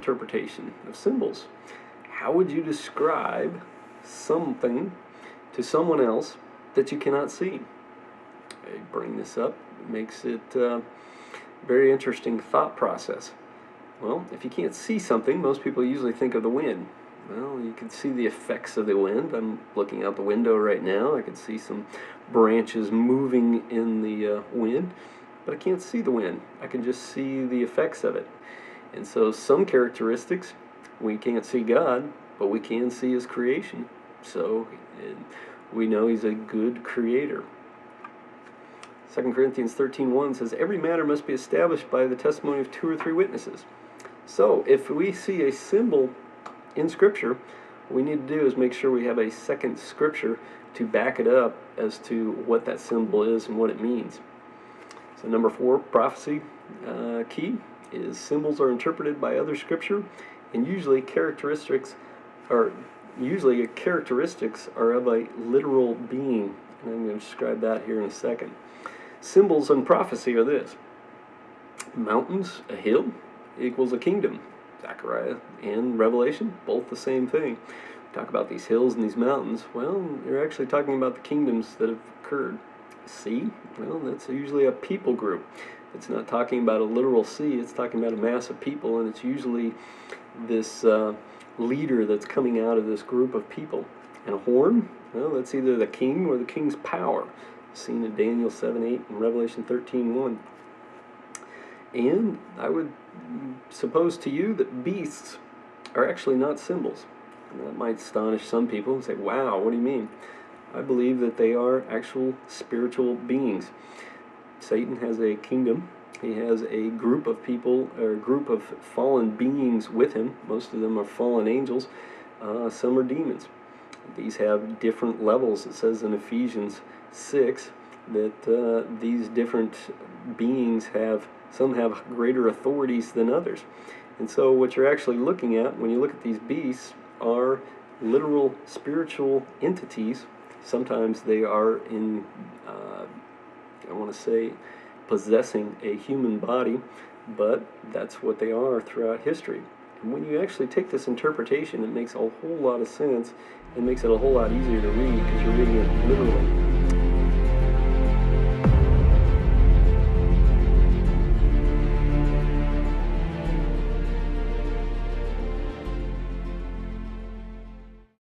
interpretation of symbols. How would you describe something to someone else that you cannot see? I bring this up, it makes it a very interesting thought process. Well, if you can't see something, most people usually think of the wind. Well, you can see the effects of the wind. I'm looking out the window right now. I can see some branches moving in the wind, but I can't see the wind. I can just see the effects of it. And so some characteristics, we can't see God, but we can see His creation. So we know He's a good creator. 2 Corinthians 13:1 says, every matter must be established by the testimony of 2 or 3 witnesses. So if we see a symbol in Scripture, what we need to do is make sure we have a second Scripture to back it up as to what that symbol is and what it means. So number 4, prophecy key is symbols are interpreted by other Scripture, and usually characteristics are of a literal being. And I'm going to describe that here in a second. Symbols in prophecy are this: mountains, a hill, equals a kingdom. Zechariah and Revelation, both the same thing. We talk about these hills and these mountains. Well, you're actually talking about the kingdoms that have occurred. Sea, well, that's usually a people group. It's not talking about a literal sea, it's talking about a mass of people, and it's usually this leader that's coming out of this group of people. And a horn, well, that's either the king or the king's power, seen in Daniel 7:8 and Revelation 13:1. And I would suppose to you that beasts are actually not symbols. And that might astonish some people and say, wow, what do you mean? I believe that they are actual spiritual beings. Satan has a kingdom. He has a group of people, or a group of fallen beings with him. Most of them are fallen angels. Some are demons. These have different levels. It says in Ephesians 6 that these different beings some have greater authorities than others. And so what you're actually looking at when you look at these beasts are literal spiritual entities. Sometimes they are possessing a human body, but that's what they are throughout history. And when you actually take this interpretation, it makes a whole lot of sense. It makes it a whole lot easier to read because you're reading it literally.